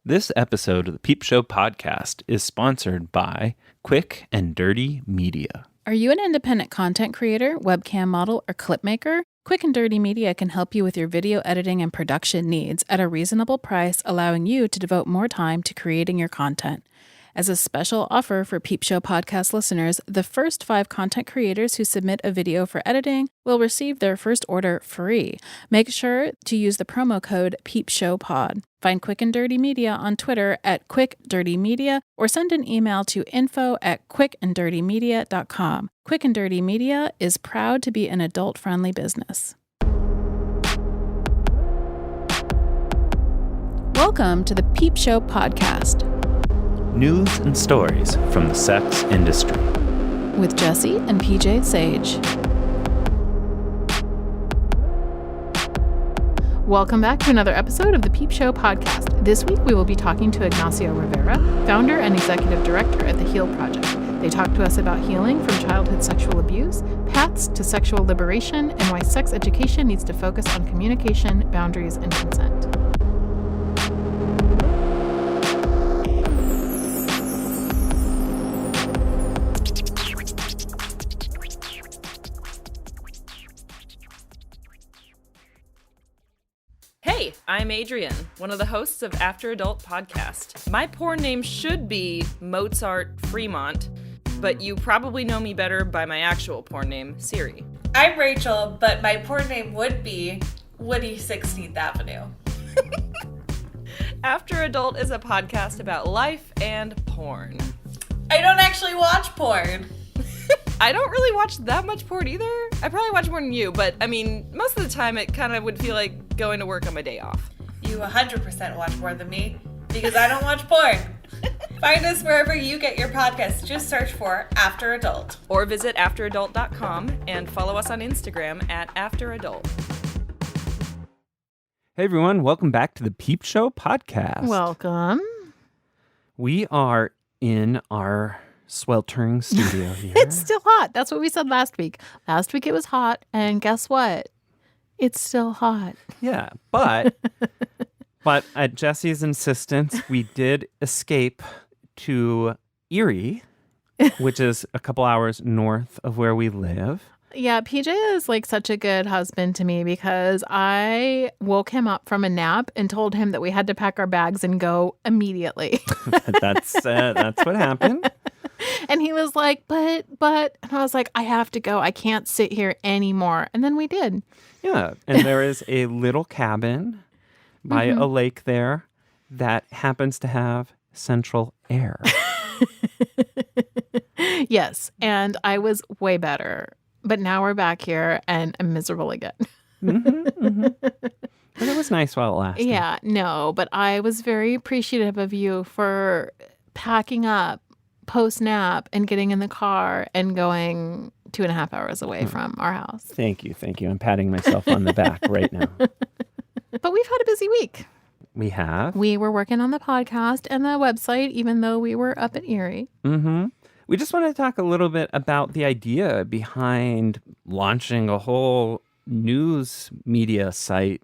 This episode of the Peepshow Podcast is sponsored by Quick and Dirty Media. Are you an independent content creator, webcam model, or clip maker? Quick and Dirty Media can help you with your video editing and production needs at a reasonable price, allowing you to devote more time to creating your content. As a special offer for Peepshow Podcast listeners, the first 5 content creators who submit a video for editing will receive their first order free. Make sure to use the promo code PeepshowPod. Find Quick and Dirty Media on Twitter at QuickDirtyMedia or send an email to info@quickanddirtymedia.com. Quick and Dirty Media is proud to be an adult-friendly business. Welcome to the Peepshow Podcast. News and stories from the sex industry. With Jesse and PJ Sage. Welcome back to another episode of the Peepshow Podcast. This week we will be talking to Ignacio Rivera, founder and executive director at the HEAL Project. They talk to us about healing from childhood sexual abuse, paths to sexual liberation, and why sex education needs to focus on communication, boundaries, and consent. Hey, I'm Adrian, one of the hosts of After Adult Podcast. My porn name should be Mozart Fremont, but you probably know me better by my actual porn name, Siri. I'm Rachel, but my porn name would be Woody 16th Avenue. After Adult is a podcast about life and porn. I don't actually watch porn. I don't really watch that much porn either. I probably watch more than you, but I mean, most of the time it kind of would feel like going to work on my day off. You 100% watch more than me because I don't watch porn. Find us wherever you get your podcasts. Just search for After Adult. Or visit afteradult.com and follow us on Instagram at afteradult. Hey everyone, welcome back to the Peepshow Podcast. Welcome. We are in our sweltering studio here. It's still hot. That's what we said last week. Last week it was hot, and guess what? It's still hot. Yeah, but at Jesse's insistence, we did escape to Erie, which is a couple hours north of where we live. Yeah, PJ is like such a good husband to me because I woke him up from a nap and told him that we had to pack our bags and go immediately. That's what happened. And he was like, but, and I was like, I have to go. I can't sit here anymore. And then we did. Yeah. And there is a little cabin by a lake there that happens to have central air. Yes. And I was way better. But now we're back here and I'm miserable again. But it was nice while it lasted. Yeah, no, but I was very appreciative of you for packing up post-nap and getting in the car and going 2.5 hours away from our house. Thank you. I'm patting myself on the back right now. But we've had a busy week. We have. We were working on the podcast and the website, even though we were up at Erie. Mm-hmm. We just want to talk a little bit about the idea behind launching a whole news media site.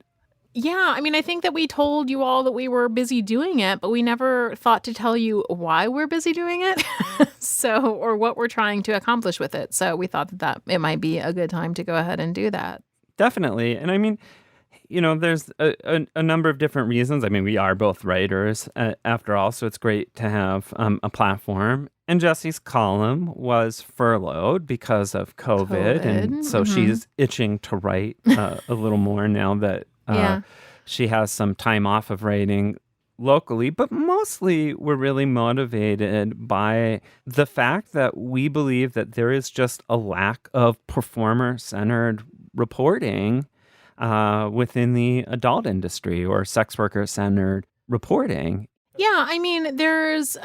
Yeah, I mean, I think that we told you all that we were busy doing it, but we never thought to tell you why we're busy doing it. Or what we're trying to accomplish with it. So we thought that it might be a good time to go ahead and do that. Definitely. And I mean, you know, there's a number of different reasons. I mean, we are both writers after all, so it's great to have a platform. And Jesse's column was furloughed because of COVID. And so she's itching to write a little more now that she has some time off of writing locally. But mostly we're really motivated by the fact that we believe that there is just a lack of performer-centered reporting within the adult industry or sex worker-centered reporting. Yeah, I mean, there's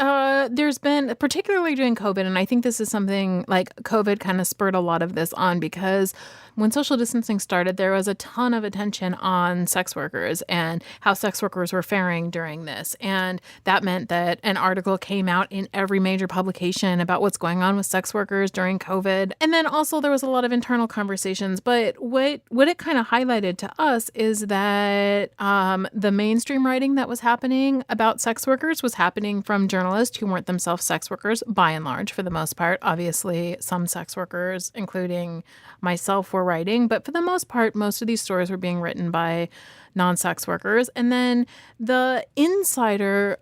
been, particularly during COVID, and I think this is something like COVID kind of spurred a lot of this on because When social distancing started, there was a ton of attention on sex workers and how sex workers were faring during this. And that meant that an article came out in every major publication about what's going on with sex workers during COVID. And then also there was a lot of internal conversations. But what it kind of highlighted to us is that the mainstream writing that was happening about sex workers was happening from journalists who weren't themselves sex workers, by and large, for the most part. Obviously, some sex workers, including myself, were writing, but for the most part, most of these stories were being written by non-sex workers. And then the insider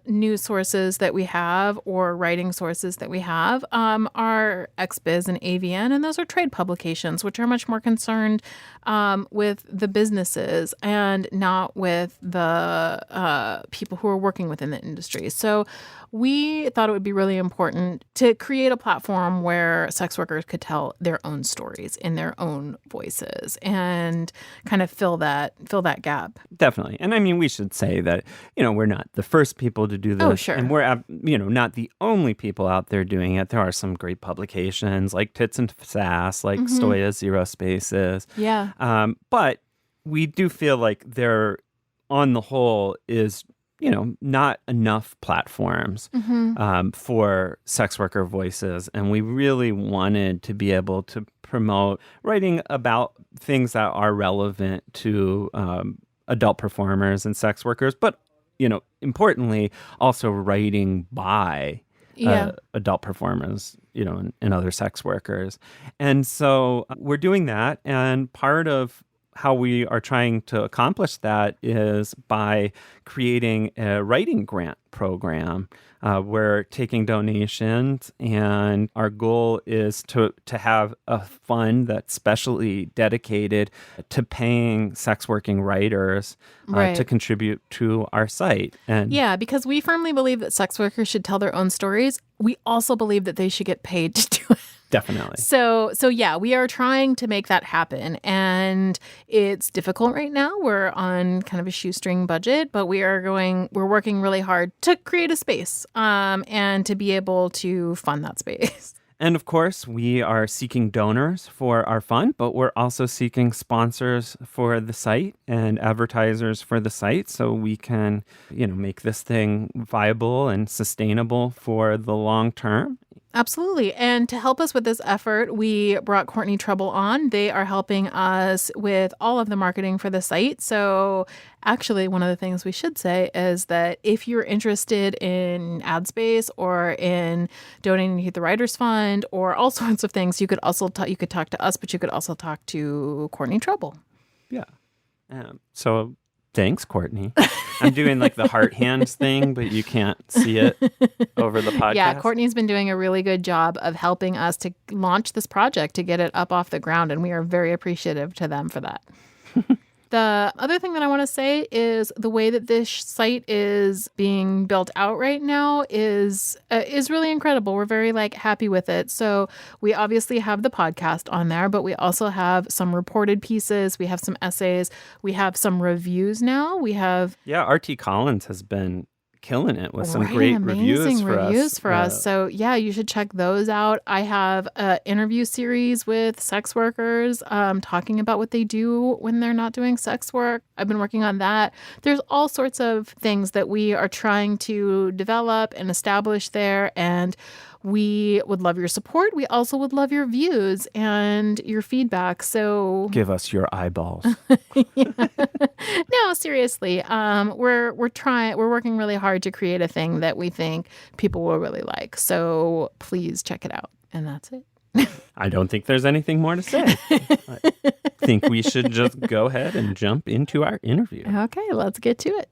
news sources that we have, or writing sources that we have, are XBiz and AVN, and those are trade publications, which are much more concerned with the businesses and not with the people who are working within the industry. So we thought it would be really important to create a platform where sex workers could tell their own stories in their own voices and kind of fill that gap. Definitely. And I mean, we should say that, we're not the first people to do this. Oh, sure. And we're, not the only people out there doing it. There are some great publications like Tits and Sass, like Stoya Zero Spaces. Yeah. But we do feel like there, on the whole, is not enough platforms for sex worker voices. And we really wanted to be able to promote writing about things that are relevant to adult performers and sex workers, but, importantly, also writing by adult performers, and other sex workers. And so we're doing that. And part of how we are trying to accomplish that is by creating a writing grant program. We're taking donations, and our goal is to have a fund that's specially dedicated to paying sex working writers to contribute to our site. And yeah, because we firmly believe that sex workers should tell their own stories. We also believe that they should get paid to do it. Definitely. So yeah, we are trying to make that happen, and it's difficult right now. We're on kind of a shoestring budget, but we're working really hard to create a space, and to be able to fund that space. And of course, we are seeking donors for our fund, but we're also seeking sponsors for the site and advertisers for the site, so we can, make this thing viable and sustainable for the long term. Absolutely. And to help us with this effort, we brought Courtney Trouble on. They are helping us with all of the marketing for the site. So actually, one of the things we should say is that if you're interested in ad space or in donating to the Writers Fund or all sorts of things, you could also talk to us, but you could also talk to Courtney Trouble. Yeah. So thanks, Courtney. I'm doing like the heart hands thing, but you can't see it over the podcast. Yeah, Courtney's been doing a really good job of helping us to launch this project, to get it up off the ground, and we are very appreciative to them for that. The other thing that I want to say is the way that this site is being built out right now is really incredible. We're very happy with it. So we obviously have the podcast on there, but we also have some reported pieces. We have some essays. We have some reviews now. RT Collins has been killing it with some great reviews for us. So yeah, you should check those out. I have an interview series with sex workers talking about what they do when they're not doing sex work. I've been working on that. There's all sorts of things that we are trying to develop and establish there, and we would love your support. We also would love your views and your feedback. So give us your eyeballs. No, seriously. We're working really hard to create a thing that we think people will really like. So please check it out. And that's it. I don't think there's anything more to say. I think we should just go ahead and jump into our interview. Okay, let's get to it.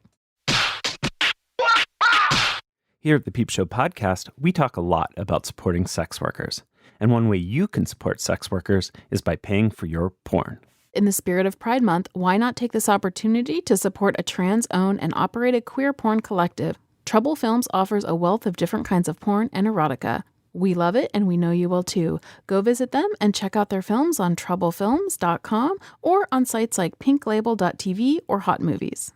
Here at the Peepshow Podcast, we talk a lot about supporting sex workers. And one way you can support sex workers is by paying for your porn. In the spirit of Pride Month, why not take this opportunity to support a trans-owned and operated queer porn collective? Trouble Films offers a wealth of different kinds of porn and erotica. We love it, and we know you will too. Go visit them and check out their films on troublefilms.com or on sites like pinklabel.tv or Hot Movies.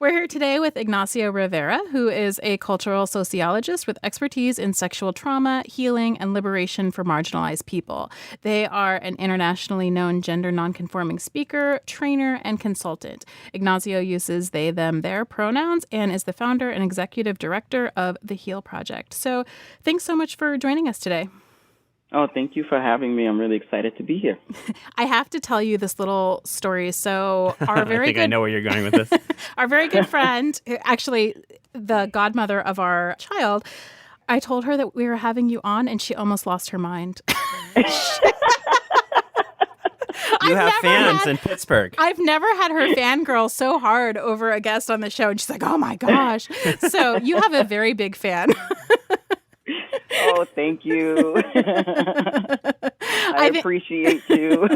We're here today with Ignacio Rivera, who is a cultural sociologist with expertise in sexual trauma, healing, and liberation for marginalized people. They are an internationally known gender nonconforming speaker, trainer, and consultant. Ignacio uses they, them, their pronouns and is the founder and executive director of the Heal Project. So thanks so much for joining us today. Oh, thank you for having me. I'm really excited to be here. I have to tell you this little story. So our very I know where you're going with this. Our very good friend, actually the godmother of our child, I told her that we were having you on and she almost lost her mind. You have fans in Pittsburgh. I've never had her fangirl so hard over a guest on the show. And she's like, oh my gosh. So you have a very big fan. Oh, thank you. I appreciate you.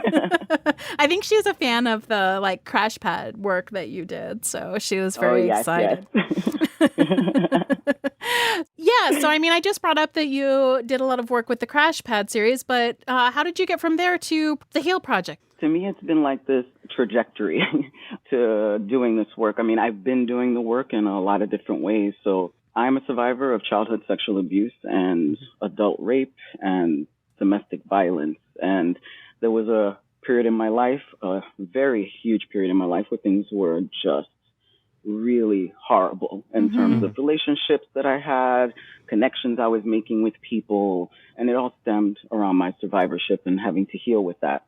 I think she's a fan of the crash pad work that you did. So she was very excited. Yes. Yeah. So, I just brought up that you did a lot of work with the crash pad series, but how did you get from there to the Heal Project? To me, it's been like this trajectory to doing this work. I've been doing the work in a lot of different ways. So I'm a survivor of childhood sexual abuse and adult rape and domestic violence. And there was a period in my life, a very huge period in my life, where things were just really horrible in terms of relationships that I had, connections I was making with people. And it all stemmed around my survivorship and having to heal with that,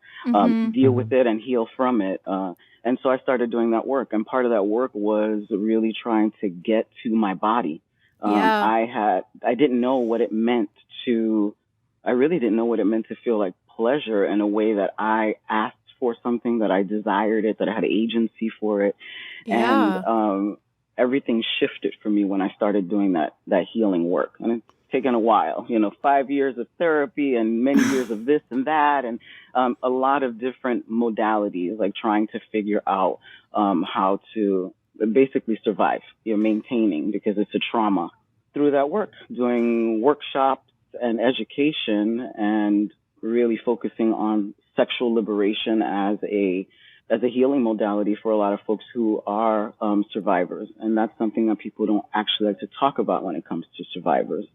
deal with it and heal from it. And so I started doing that work. And part of that work was really trying to get to my body. I didn't know what it meant I really didn't know what it meant to feel like pleasure in a way that I asked for something, that I desired it, that I had agency for it. Yeah. And everything shifted for me when I started doing that healing work. And it's taken a while, 5 years of therapy and many years of this and that, and a lot of different modalities, like trying to figure out how to basically survive, maintaining, because it's a trauma. Through that work, doing workshops and education and really focusing on sexual liberation as a healing modality for a lot of folks who are survivors. And that's something that people don't actually like to talk about when it comes to survivors.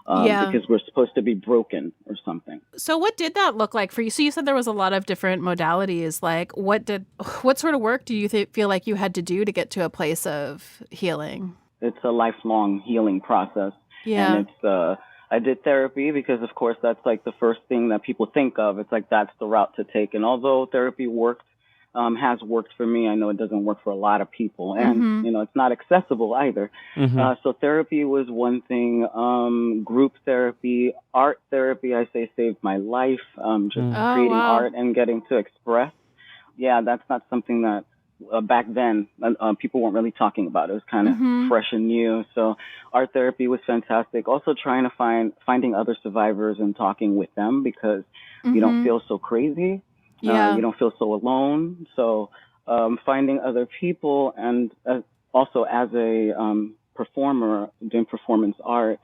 Because we're supposed to be broken or something. So what did that look like for you? So you said there was a lot of different modalities. Like what sort of work do you feel like you had to do to get to a place of healing? It's a lifelong healing process. Yeah. And it's, I did therapy because, of course, that's like the first thing that people think of. It's like that's the route to take. And although therapy has worked for me, I know it doesn't work for a lot of people. And, it's not accessible either. So therapy was one thing. Group therapy, art therapy, I say saved my life. Just creating art and getting to express. Yeah, that's not something that back then people weren't really talking about. It was kind of fresh and new. So art therapy was fantastic. Also trying to finding other survivors and talking with them, because you don't feel so crazy. You don't feel so alone. So finding other people, and also as a performer doing performance art,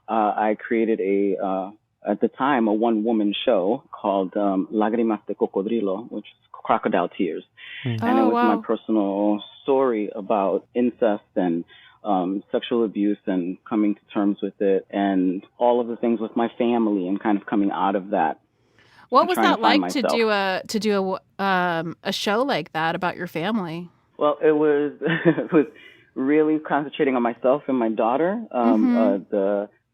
I created at the time, a one-woman show called Lágrimas de Cocodrilo, which is crocodile tears. And it was my personal story about incest and sexual abuse and coming to terms with it, and all of the things with my family and kind of coming out of that. What was that like to do a show like that about your family? Well, it was really concentrating on myself and my daughter.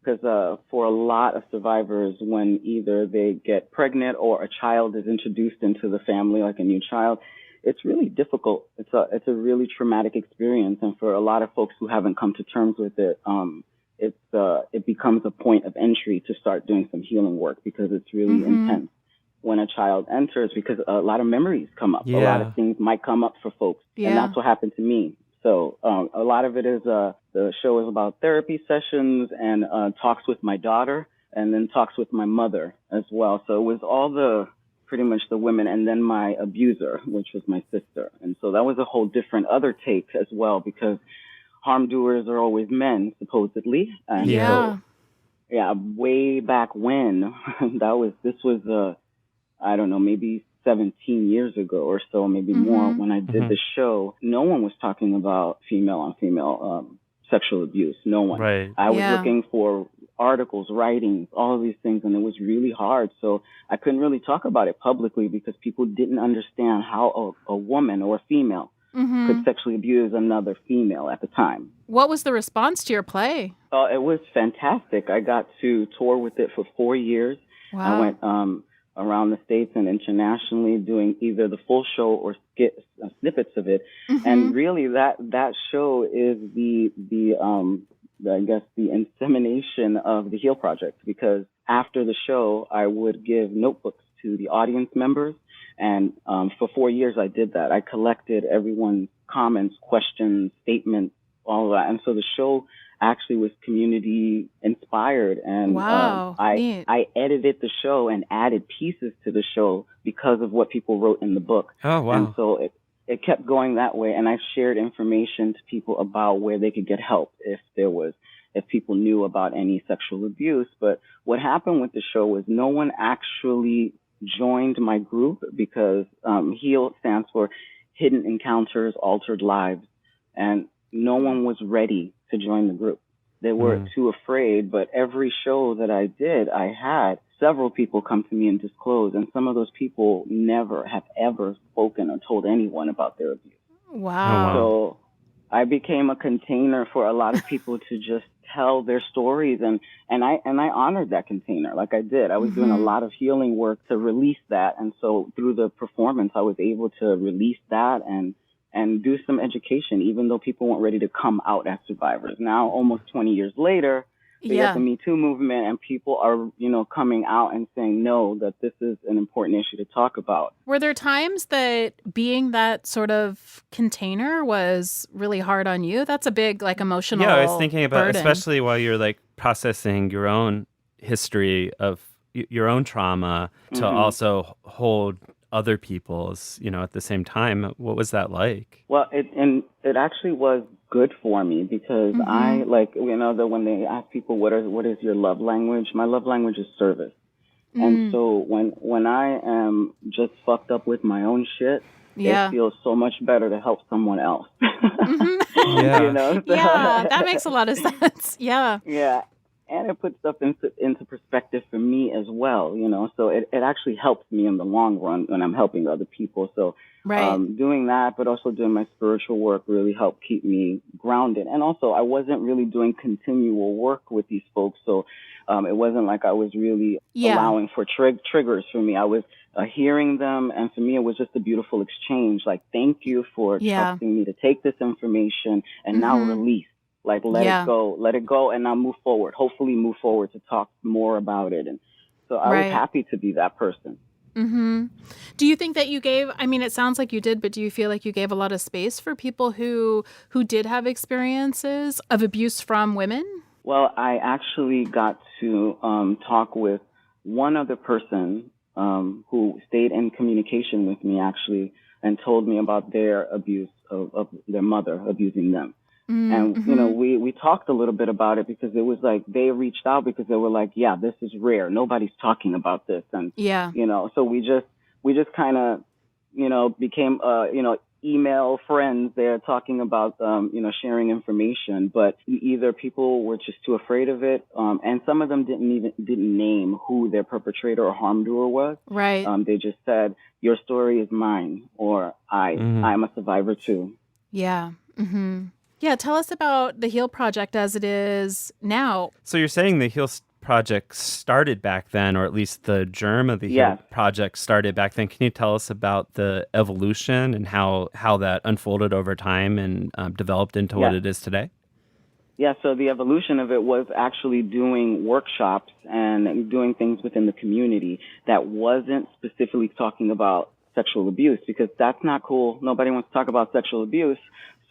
Because for a lot of survivors, when either they get pregnant or a child is introduced into the family, like a new child, it's really difficult. It's a really traumatic experience, and for a lot of folks who haven't come to terms with it, it becomes a point of entry to start doing some healing work, because it's really intense when a child enters, because a lot of memories come up. A lot of things might come up for folks, and that's what happened to me. So a lot of it is the show is about therapy sessions and talks with my daughter, and then talks with my mother as well. So it was all pretty much the women, and then my abuser, which was my sister. And so that was a whole different other take as well, because harm doers are always men, supposedly. And so, way back when, this was I don't know, maybe 17 years ago or so, maybe more, when I did the show, no one was talking about female on female sexual abuse. No one. Right. I was looking for articles, writings, all of these things, and it was really hard. So I couldn't really talk about it publicly because people didn't understand how a woman or a female could sexually abuse another female at the time. What was the response to your play? It was fantastic. I got to tour with it for 4 years. Wow. I went around the States and internationally doing either the full show or snippets of it. And really that show is the I guess the insemination of the Heal Project, because after the show, I would give notebooks to the audience members. And for 4 years, I did that. I collected everyone's comments, questions, statements, all of that. And so the show actually was community inspired. And wow, I edited the show and added pieces to the show because of what people wrote in the book. Oh, wow. And so it kept going that way. And I shared information to people about where they could get help if people knew about any sexual abuse. But what happened with the show was no one actually joined my group because HEAL stands for Hidden Encounters, Altered Lives. And no one was ready to join the group. They were too afraid. But every show that I did, I had several people come to me and disclose. And some of those people never have ever spoken or told anyone about their abuse. Wow. So I became a container for a lot of people to just tell their stories, and I honored that container like I did. I was doing a lot of healing work to release that, and so through the performance I was able to release that and do some education, even though people weren't ready to come out as survivors. Now, almost 20 years later, we got the Me Too movement, and people are, coming out and saying, no, that this is an important issue to talk about. Were there times that being that sort of container was really hard on you? That's a big, emotional Yeah, I was thinking about, burden. especially while you're, processing your own history of your own trauma to also hold other people's, at the same time. What was that like? Well, it actually was good for me because I when they ask people what is your love language, my love language is service. And so when I am just fucked up with my own shit, it feels so much better to help someone else. Yeah, that makes a lot of sense. Yeah. Yeah. And it puts stuff into perspective for me as well, so it actually helps me in the long run when I'm helping other people. So doing that, but also doing my spiritual work really helped keep me grounded. And also I wasn't really doing continual work with these folks. So it wasn't like I was really allowing for triggers for me. I was hearing them. And for me, it was just a beautiful exchange. Like, thank you for trusting me to take this information and now release. Let it go, and now move forward. Hopefully move forward to talk more about it. And so I was happy to be that person. Do you think that you gave, it sounds like you did, but do you feel like you gave a lot of space for people who did have experiences of abuse from women? Well, I actually got to talk with one other person who stayed in communication with me, actually, and told me about their abuse of their mother abusing them. And, we talked a little bit about it because it was like they reached out because they were like, yeah, this is rare. Nobody's talking about this. And, so we just kind of, became, email friends there talking about, sharing information. But either people were just too afraid of it. And some of them didn't name who their perpetrator or harm doer was. Right. They just said, your story is mine, or I'm a survivor too. Yeah. Yeah, tell us about the HEAL Project as it is now. So you're saying the HEAL Project started back then, or at least the germ of the HEAL Project started back then. Can you tell us about the evolution and how that unfolded over time and developed into what it is today? Yeah, so the evolution of it was actually doing workshops and doing things within the community that wasn't specifically talking about sexual abuse, because that's not cool. Nobody wants to talk about sexual abuse.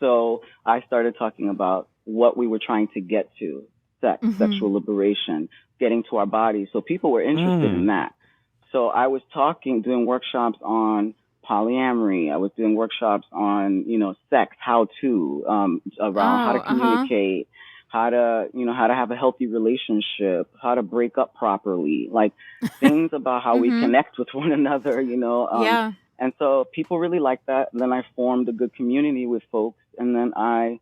So I started talking about what we were trying to get to, sex, sexual liberation, getting to our bodies. So people were interested in that. So I was doing workshops on polyamory. I was doing workshops on, sex, how to, around how to communicate. how to, how to have a healthy relationship, how to break up properly, like things about how we connect with one another, Yeah. And so people really like that. And then I formed a good community with folks. And then I,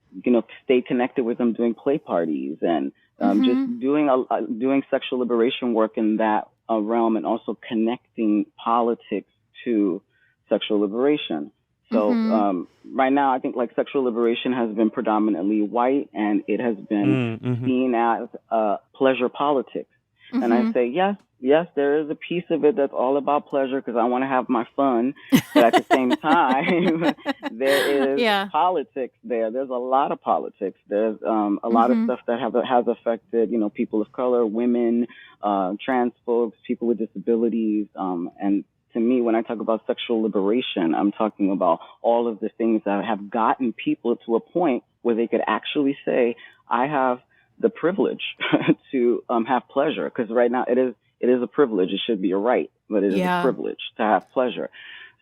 stayed connected with them doing play parties and just doing sexual liberation work in that realm, and also connecting politics to sexual liberation. So right now, I think like sexual liberation has been predominantly white, and it has been seen as pleasure politics. And I say, yes, there is a piece of it that's all about pleasure because I want to have my fun. But at the same time, there is politics there. There's a lot of politics. There's a lot of stuff that has affected, people of color, women, trans folks, people with disabilities. And to me, when I talk about sexual liberation, I'm talking about all of the things that have gotten people to a point where they could actually say, I have the privilege to have pleasure, because right now it is a privilege. It should be a right, but it is a privilege to have pleasure.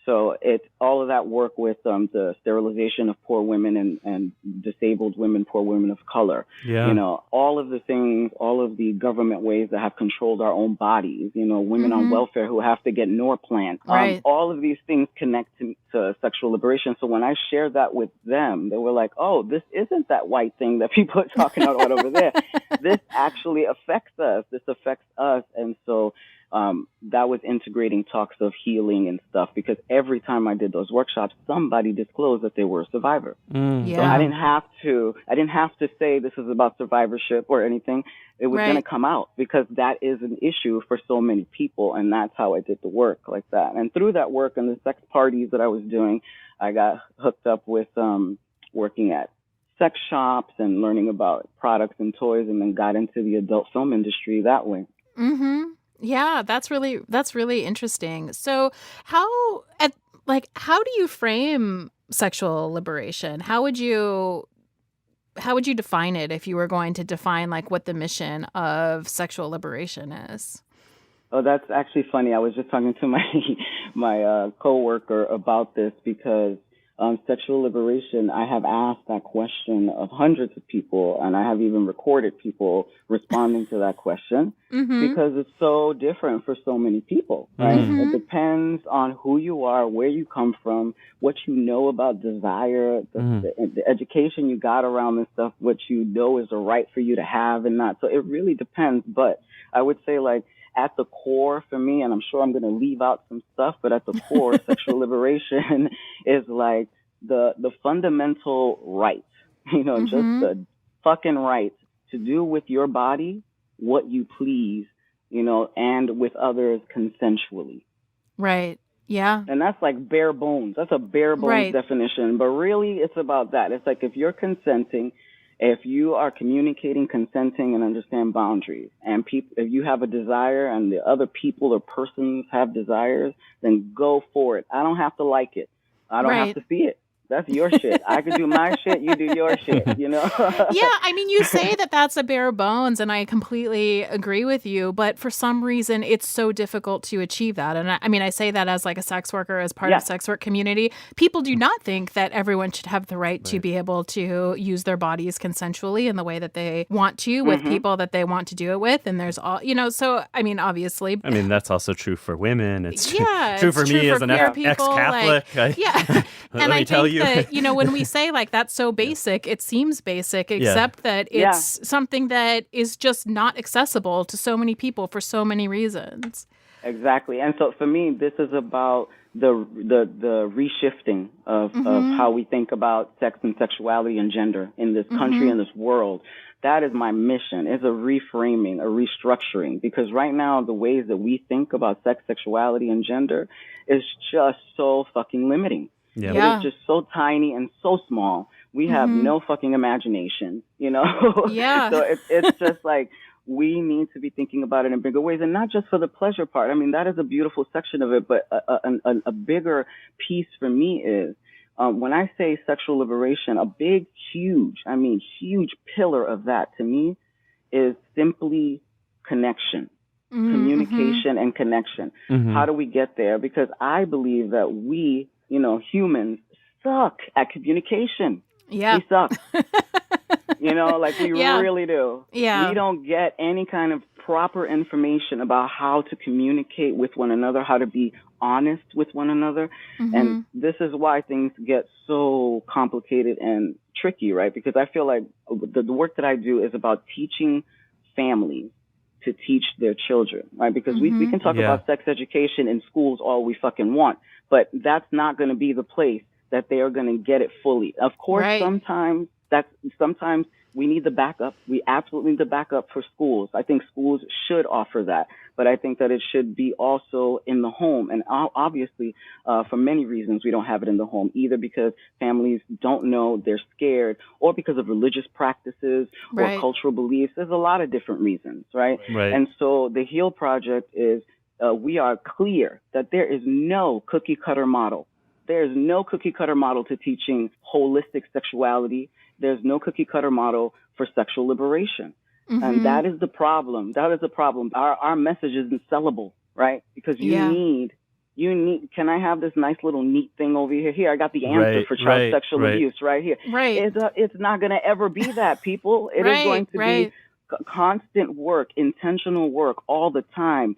So it's all of that work with the sterilization of poor women and disabled women, poor women of color. Yeah. All of the things, all of the government ways that have controlled our own bodies, women on welfare who have to get Norplant. Right. All of these things connect to sexual liberation. So when I shared that with them, they were like, oh, this isn't that white thing that people are talking about over there. This actually affects us. This affects us. And so that was integrating talks of healing and stuff, because every time I did those workshops, somebody disclosed that they were a survivor. So I didn't have to say this is about survivorship or anything. It was going to come out, because that is an issue for so many people. And that's how I did the work like that. And through that work and the sex parties that I was doing, I got hooked up with working at sex shops and learning about products and toys, and then got into the adult film industry that way. Yeah, that's really interesting. So how do you frame sexual liberation? How would you define it if you were going to define like what the mission of sexual liberation is? Oh, that's actually funny. I was just talking to my coworker about this, because sexual liberation, I have asked that question of hundreds of people, and I have even recorded people responding to that question, because it's so different for so many people, right? It depends on who you are, where you come from, what you know about desire, the education you got around this stuff, what you know is a right for you to have and not. So it really depends. But I would say, like, at the core for me, and I'm sure I'm going to leave out some stuff, but at the core, sexual liberation is like the fundamental right, just the fucking right to do with your body what you please, and with others consensually. Right. Yeah. And that's like bare bones. That's a bare bones definition. But really, it's about that. It's like if you're consenting, if you are communicating, consenting, and understand boundaries, and if you have a desire and the other people or persons have desires, then go for it. I don't have to like it. I don't have to see it. That's your shit. I can do my shit. You do your shit, Yeah, I mean, you say that that's a bare bones, and I completely agree with you. But for some reason, it's so difficult to achieve that. And I say that as like a sex worker, as part of the sex work community. People do not think that everyone should have the right to be able to use their bodies consensually in the way that they want to with people that they want to do it with. And there's all, so, I mean, obviously. I mean, that's also true for women. It's true for it's me true as an ex-Catholic. And I think that, when we say like that's so basic, it seems basic, except that it's something that is just not accessible to so many people for so many reasons. Exactly. And so for me, this is about the reshifting of how we think about sex and sexuality and gender in this country and this world. That is my mission. It's a reframing, a restructuring, because right now the ways that we think about sex, sexuality, and gender is just so fucking limiting. Yeah. It is just so tiny and so small. We have no fucking imagination, Yeah. So it's just like we need to be thinking about it in bigger ways, and not just for the pleasure part. I mean, that is a beautiful section of it, but a bigger piece for me is when I say sexual liberation, a big, huge pillar of that to me is simply connection. Communication and connection. How do we get there? Because I believe that we, humans suck at communication. Yeah. We suck. Like we Yeah. really do. Yeah. We don't get any kind of proper information about how to communicate with one another, how to be honest with one another. And this is why things get so complicated and tricky, right? Because I feel like the work that I do is about teaching families to teach their children, right? Because we can talk about sex education in schools all we fucking want, but that's not going to be the place that they are going to get it fully. Of course, sometimes we need the backup. We absolutely need the backup for schools. I think schools should offer that, but I think that it should be also in the home. And obviously, for many reasons, we don't have it in the home, either because families don't know, they're scared, or because of religious practices or cultural beliefs. There's a lot of different reasons, right? And so the HEAL Project is, we are clear that there is no cookie cutter model. There is no cookie cutter model to teaching holistic sexuality. There's no cookie cutter model for sexual liberation. And that is the problem. That is the problem. Our message isn't sellable, right? Because you need, can I have this nice little neat thing over here? Here, I got the answer for child sexual abuse right here. It's not going to ever be that, people. It is going to be constant work, intentional work all the time,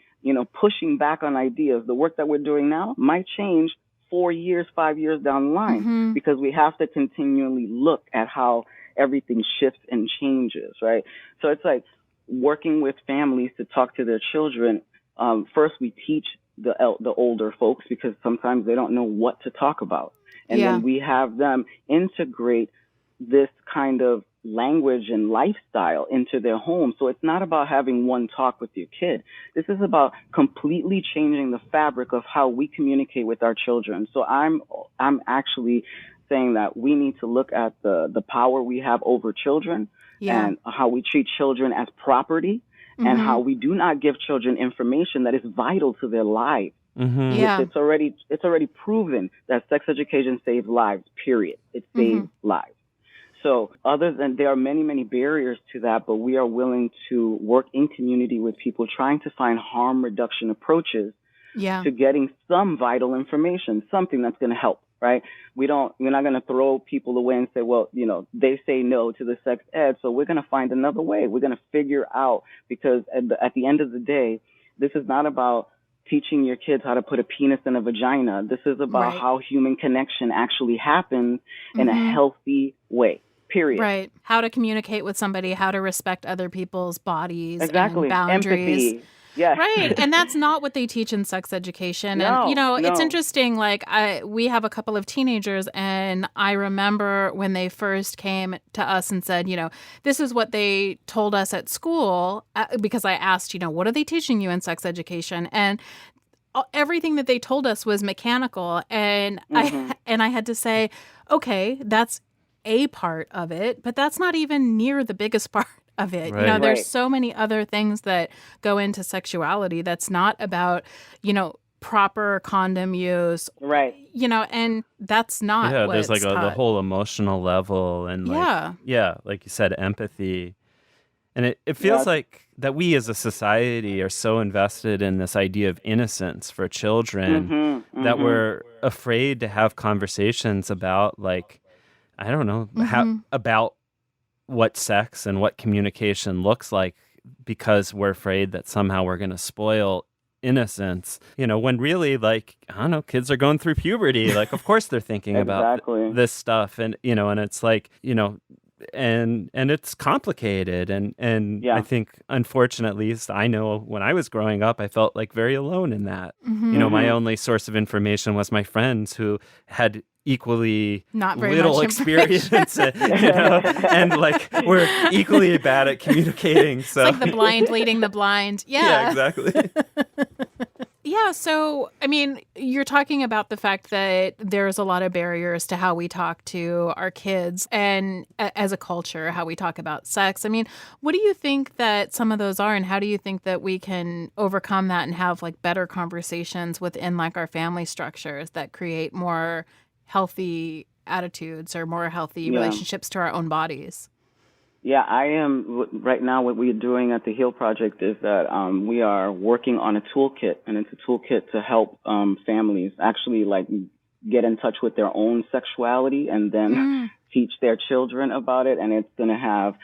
pushing back on ideas. The work that we're doing now might change 4 years, 5 years down the line, because we have to continually look at how everything shifts and changes, right? So it's like working with families to talk to their children. First, we teach the older folks, because sometimes they don't know what to talk about. And then we have them integrate this kind of language and lifestyle into their home. So it's not about having one talk with your kid. This is about completely changing the fabric of how we communicate with our children. So I'm actually saying that we need to look at the power we have over children and how we treat children as property and how we do not give children information that is vital to their lives. It's already proven that sex education saves lives, period. It saves lives. So there are many, many barriers to that, but we are willing to work in community with people trying to find harm reduction approaches to getting some vital information, something that's going to help, right? We're not going to throw people away and say, well, they say no to the sex ed, so we're going to find another way. We're going to figure out, because at the end of the day, this is not about teaching your kids how to put a penis in a vagina. This is about how human connection actually happens in a healthy way. Period. Right. How to communicate with somebody, how to respect other people's bodies and boundaries. Empathy. Yeah. Right. And that's not what they teach in sex education. No, and, it's interesting. Like, we have a couple of teenagers, and I remember when they first came to us and said, this is what they told us at school, because I asked, what are they teaching you in sex education? And everything that they told us was mechanical. And I had to say, okay, that's a part of it, but that's not even near the biggest part of it. There's so many other things that go into sexuality that's not about, proper condom use. Right. And that's not there's like taught. the whole emotional level and like you said, empathy. And it feels like that we as a society are so invested in this idea of innocence for children that we're afraid to have conversations about, like, I don't know, about what sex and what communication looks like, because we're afraid that somehow we're going to spoil innocence, when really, like, I don't know, kids are going through puberty. Like, of course they're thinking about this stuff. And, and it's like, and it's complicated. And I think, unfortunately, at least I know when I was growing up, I felt like very alone in that. My only source of information was my friends who had equally not very little much experience, and like we're equally bad at communicating. So it's like the blind leading the blind. Yeah, exactly. Yeah, so, I mean, you're talking about the fact that there's a lot of barriers to how we talk to our kids and as a culture, how we talk about sex. I mean, what do you think that some of those are, and how do you think that we can overcome that and have, like, better conversations within, like, our family structures that create more healthy attitudes or more healthy relationships to our own bodies? Yeah, I am. Right now, what we're doing at the HEAL Project is that we are working on a toolkit, and it's a toolkit to help families actually, like, get in touch with their own sexuality and then teach their children about it. And it's going to have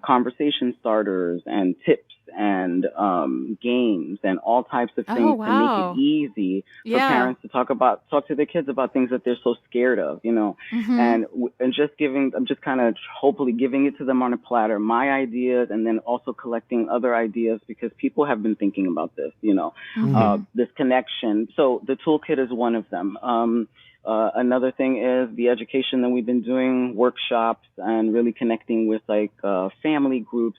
conversation starters and tips and games and all types of things to make it easy for parents to talk to their kids about things that they're so scared of, you know. And I'm just kind of hopefully giving it to them on a platter, my ideas, and then also collecting other ideas because people have been thinking about this, you know, this connection. So the toolkit is one of them. Another thing is the education that we've been doing, workshops, and really connecting with like family groups,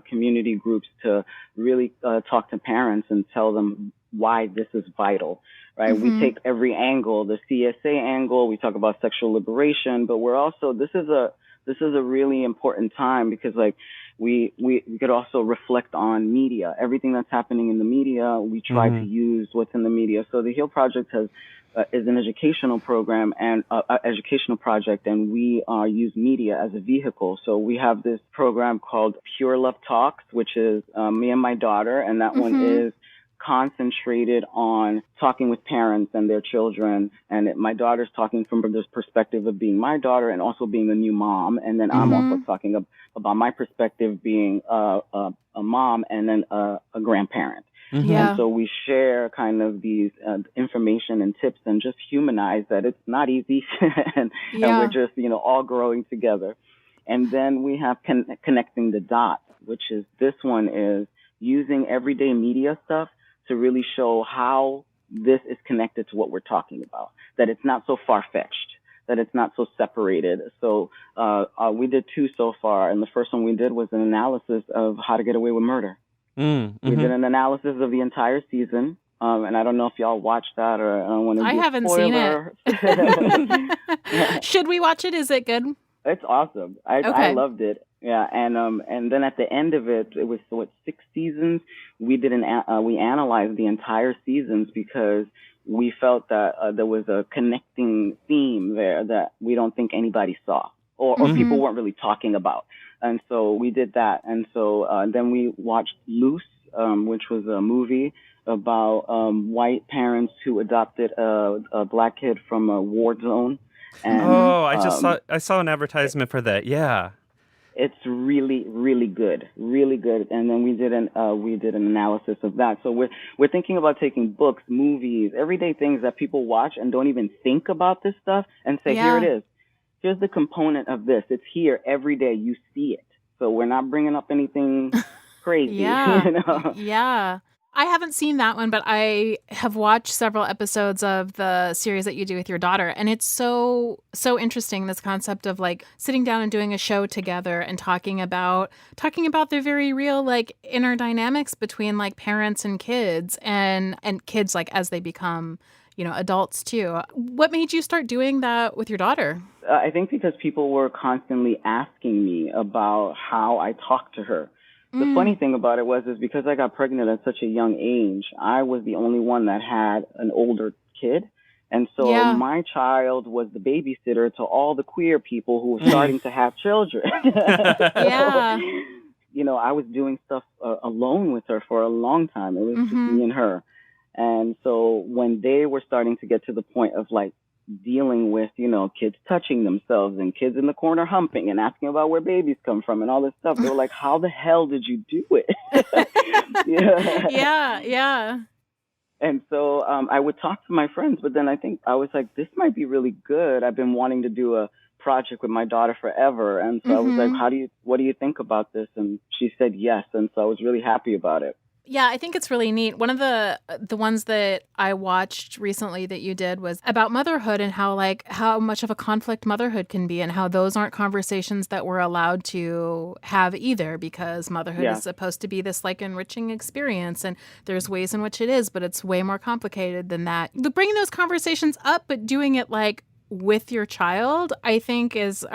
community groups to really talk to parents and tell them why this is vital, right? We take every angle, the CSA angle, we talk about sexual liberation, but we're also, this is a really important time because like we could also reflect on media, everything that's happening in the media. We try to use what's in the media. So the HEAL Project is an educational program and educational project, and we use media as a vehicle. So we have this program called Pure Love Talks, which is me and my daughter, and that one is concentrated on talking with parents and their children. And my daughter's talking from this perspective of being my daughter and also being a new mom. And then I'm also talking about my perspective being a mom and then a grandparent. And so we share kind of these information and tips and just humanize that it's not easy and we're just, you know, all growing together. And then we have connecting the dots, which is this one is using everyday media stuff to really show how this is connected to what we're talking about, that it's not so far-fetched, that it's not so separated. So we did 2 so far, and the first one we did was an analysis of How to Get Away with Murder. We did an analysis of the entire season, and I don't know if y'all watched that or I don't want to be a haven't spoiler. seen it. Should we watch it? Is it good? It's awesome. I loved it. Yeah, and then at the end of it, it was 6 seasons. We we analyzed the entire seasons because we felt that there was a connecting theme there that we don't think anybody saw or people weren't really talking about. And so we did that. And so then we watched Loose, which was a movie about white parents who adopted a black kid from a war zone. And, I saw an advertisement for that. Yeah. It's really, really good, really good. And then we did an analysis of that. So we're thinking about taking books, movies, everyday things that people watch and don't even think about this stuff and say, here it is. Here's the component of this. It's here every day. You see it. So we're not bringing up anything crazy. You know? Yeah. I haven't seen that one, but I have watched several episodes of the series that you do with your daughter. And it's so interesting, this concept of like sitting down and doing a show together and talking about the very real like inner dynamics between like parents and kids and kids like as they become, you know, adults too. What made you start doing that with your daughter? I think because people were constantly asking me about how I talk to her. The funny thing about it is because I got pregnant at such a young age, I was the only one that had an older kid. And so my child was the babysitter to all the queer people who were starting to have children. So, you know, I was doing stuff alone with her for a long time. It was just me and her. And so when they were starting to get to the point of like dealing with, you know, kids touching themselves and kids in the corner humping and asking about where babies come from and all this stuff, they were like, how the hell did you do it? Yeah. And so I would talk to my friends, but then I was like, this might be really good. I've been wanting to do a project with my daughter forever. And so I was like, what do you think about this? And she said yes. And so I was really happy about it. Yeah, I think it's really neat. One of the ones that I watched recently that you did was about motherhood and how much of a conflict motherhood can be and how those aren't conversations that we're allowed to have either because motherhood is supposed to be this like enriching experience and there's ways in which it is, but it's way more complicated than that. Bringing those conversations up but doing it like with your child, I think is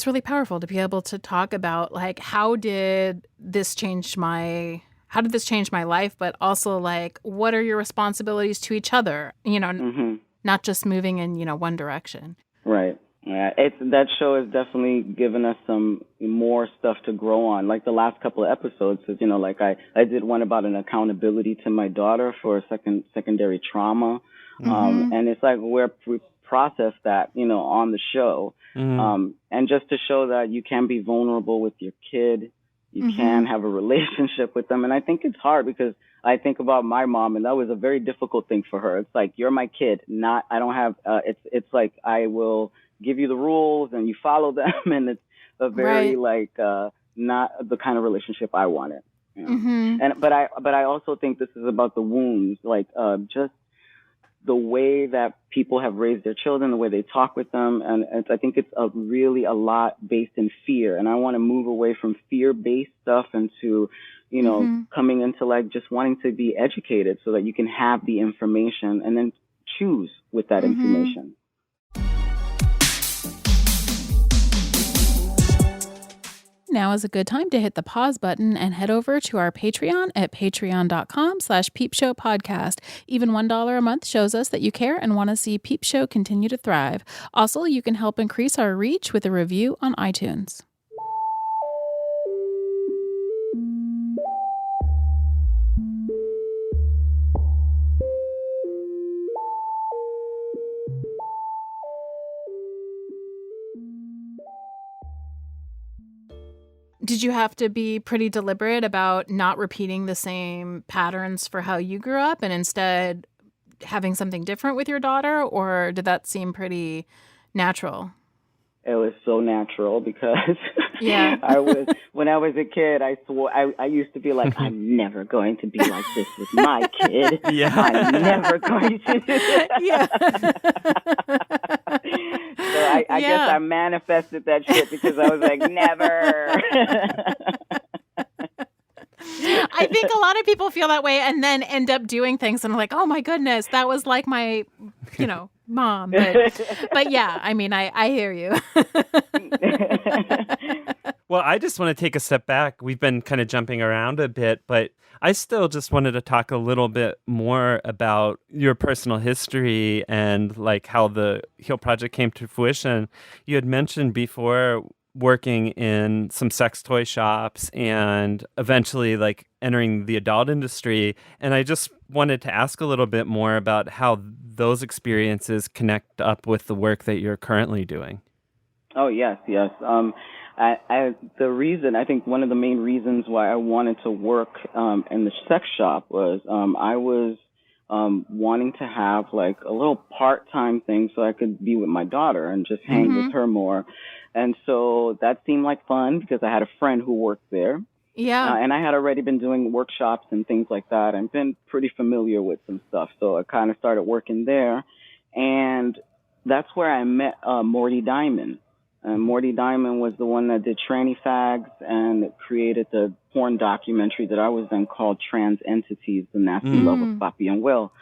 really powerful to be able to talk about like how did this change my life, but also like what are your responsibilities to each other, you know, not just moving in, you know, one direction. Right. Yeah, that show has definitely given us some more stuff to grow on. Like the last couple of episodes, you know, like I did one about an accountability to my daughter for secondary trauma. And it's like we process that, on the show. And just to show that you can be vulnerable with your kid, you can have a relationship with them. And I think it's hard because I think about my mom, and that was a very difficult thing for her. It's like, you're my kid, I don't have, it's like, I will give you the rules and you follow them. And it's a very not the kind of relationship I wanted. But I also think this is about the wounds, like just the way that people have raised their children, the way they talk with them. And I think it's really a lot based in fear. And I want to move away from fear-based stuff into, coming into like just wanting to be educated so that you can have the information and then choose with that information. Now is a good time to hit the pause button and head over to our Patreon at patreon.com/Peepshow Podcast. Even $1 a month shows us that you care and want to see Peepshow continue to thrive. Also, you can help increase our reach with a review on iTunes. Did you have to be pretty deliberate about not repeating the same patterns for how you grew up and instead having something different with your daughter, or did that seem pretty natural? It was so natural because Yeah. when I was a kid, I swore I used to be like, I'm never going to be like this with my kid. Yeah. I'm never going to. Yeah. So I guess I manifested that shit because I was like, never. I think a lot of people feel that way and then end up doing things and are like, oh my goodness, that was like my, mom. But yeah, I mean, I hear you. Well, I just want to take a step back. We've been kind of jumping around a bit, but I still just wanted to talk a little bit more about your personal history and like how the Heal Project came to fruition. You had mentioned before working in some sex toy shops and eventually like entering the adult industry. And I just wanted to ask a little bit more about how those experiences connect up with the work that you're currently doing. Oh, yes. The reason, I think one of the main reasons why I wanted to work in the sex shop was I was wanting to have like a little part-time thing so I could be with my daughter and just hang with her more. And so that seemed like fun because I had a friend who worked there. Yeah. And I had already been doing workshops and things like that and been pretty familiar with some stuff. So I kind of started working there. And that's where I met Morty Diamond. Morty Diamond was the one that did Tranny Fags and created the porn documentary that I was then called Trans Entities, The Nasty Love of Papi and Will.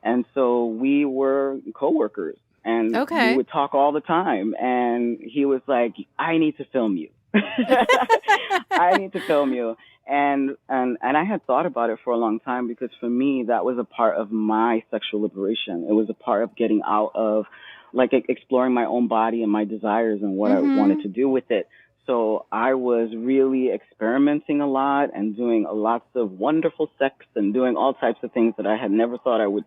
And so we were coworkers and we would talk all the time. And he was like, I need to film you. I need to film you. And I had thought about it for a long time because for me, that was a part of my sexual liberation. It was a part of getting out of like exploring my own body and my desires and what I wanted to do with it. So I was really experimenting a lot and doing lots of wonderful sex and doing all types of things that I had never thought I would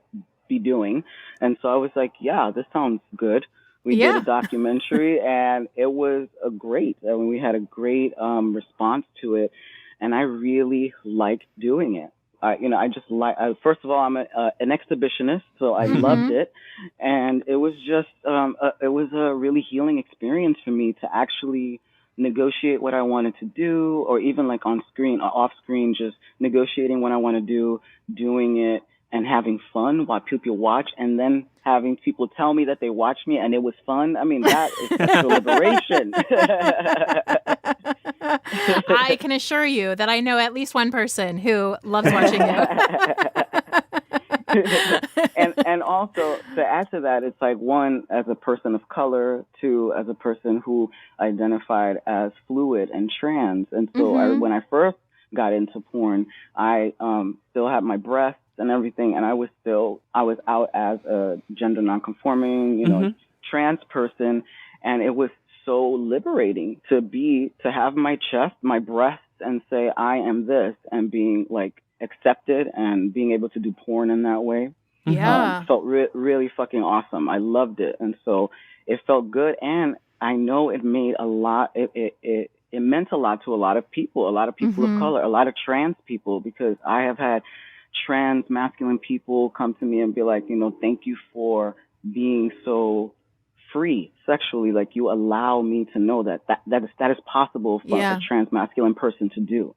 be doing. And so I was like, yeah, this sounds good. We did a documentary and it was great. I mean, we had a great response to it. And I really liked doing it. I just like, first of all, I'm an exhibitionist, so I loved it. And it was just, it was a really healing experience for me to actually negotiate what I wanted to do, or even like on screen or off screen, just negotiating what I want to do, doing it and having fun while people watch, and then having people tell me that they watched me and it was fun. I mean, that is sexual liberation. I can assure you that I know at least one person who loves watching you. and also to add to that, it's like, one, as a person of color, two, as a person who identified as fluid and trans. And so when I first got into porn, I still had my breasts and everything, and I was out as a gender nonconforming, trans person, and it was so liberating to have my chest, my breasts, and say I am this, and being like accepted and being able to do porn in that way. Yeah. Felt really fucking awesome. I loved it. And so it felt good. And I know it made a lot, it meant a lot to a lot of people of color, a lot of trans people, because I have had trans masculine people come to me and be like, thank you for being so free sexually. Like, you allow me to know that is possible for a trans masculine person to do.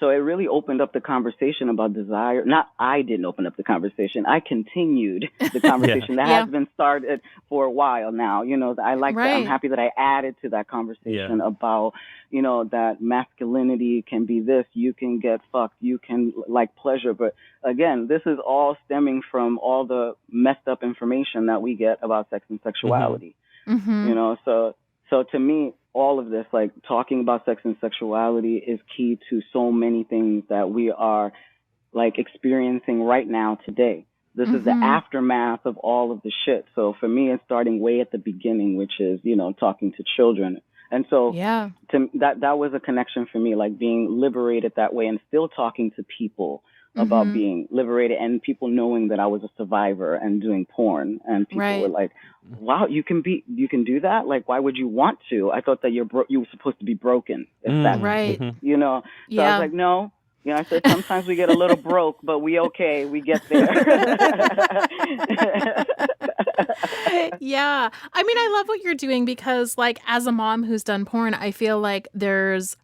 So it really opened up the conversation about desire. Not, I didn't open up the conversation. I continued the conversation that has been started for a while now. I like that. I'm happy that I added to that conversation about, that masculinity can be this. You can get fucked. You can like pleasure. But again, this is all stemming from all the messed up information that we get about sex and sexuality. So to me, all of this, like talking about sex and sexuality, is key to so many things that we are like experiencing right now today. This is the aftermath of all of the shit. So for me, it's starting way at the beginning, which is, talking to children. And so that was a connection for me, like being liberated that way and still talking to people about being liberated, and people knowing that I was a survivor and doing porn, and people were like, wow, you can do that? Like, why would you want to? I thought that you were supposed to be broken. If that's, So I was like, no. I said, sometimes we get a little broke, but we okay. We get there. Yeah. I mean, I love what you're doing because, like, as a mom who's done porn, I feel like there's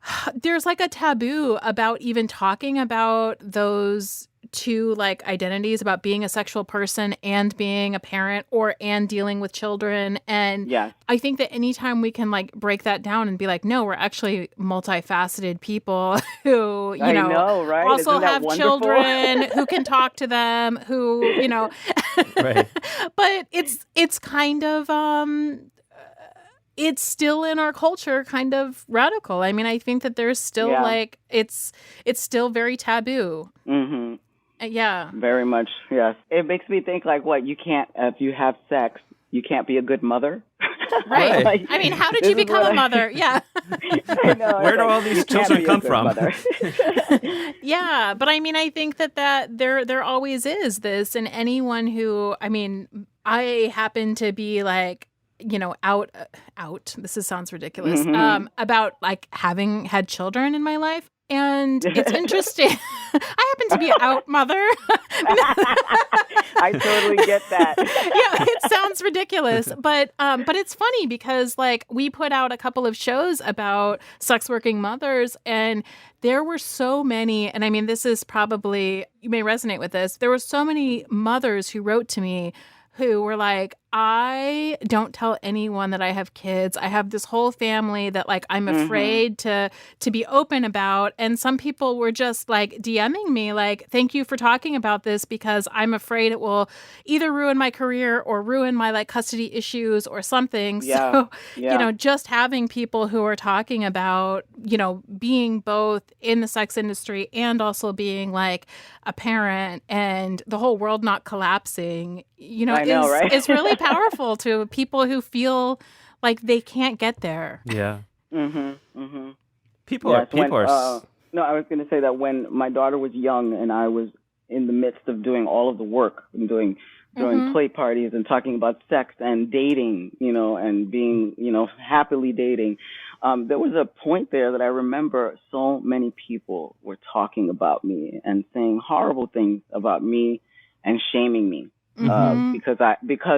like a taboo about even talking about those two like identities, about being a sexual person and being a parent and dealing with children. And I think that anytime we can like break that down and be like, no, we're actually multifaceted people who, also have children who can talk to them, who, but it's kind of, it's still in our culture kind of radical. I mean, I think that there's still like, it's still very taboo. Yeah. Very much, yes. It makes me think like, what, you can't, if you have sex, you can't be a good mother? Right. Like, I mean, how did you become a mother? Yeah. I know. Where do all these children come from? Yeah, but I mean, I think that there always is this, and anyone who, I mean, I happen to be like, out, this sounds ridiculous, about like having had children in my life. And it's interesting. I happen to be an out mother. I totally get that. Yeah, it sounds ridiculous, but it's funny because like we put out a couple of shows about sex working mothers, and there were so many. And I mean, this is probably, you may resonate with this. There were so many mothers who wrote to me who were like, I don't tell anyone that I have kids. I have this whole family that like I'm afraid to be open about. And some people were just like DMing me like, thank you for talking about this because I'm afraid it will either ruin my career or ruin my like custody issues or something. So, just having people who are talking about, being both in the sex industry and also being like a parent and the whole world not collapsing, is really powerful to people who feel like they can't get there. Yeah. People are. No, I was going to say that when my daughter was young and I was in the midst of doing all of the work and doing play parties and talking about sex and dating, and being, happily dating, there was a point there that I remember so many people were talking about me and saying horrible things about me and shaming me. Because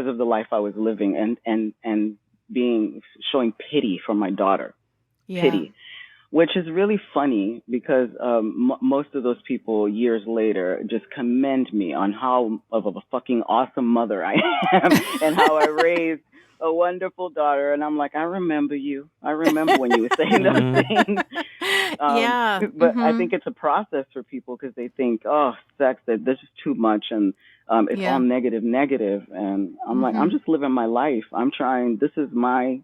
of the life I was living and showing pity for my daughter, pity, which is really funny because most of those people years later just commend me on how of a fucking awesome mother I am and how I raised a wonderful daughter. And I'm like, I remember you. I remember when you were saying those things. But I think it's a process for people because they think, oh, sex, that this is too much. And it's all negative. And I'm like, I'm just living my life. I'm trying. This is my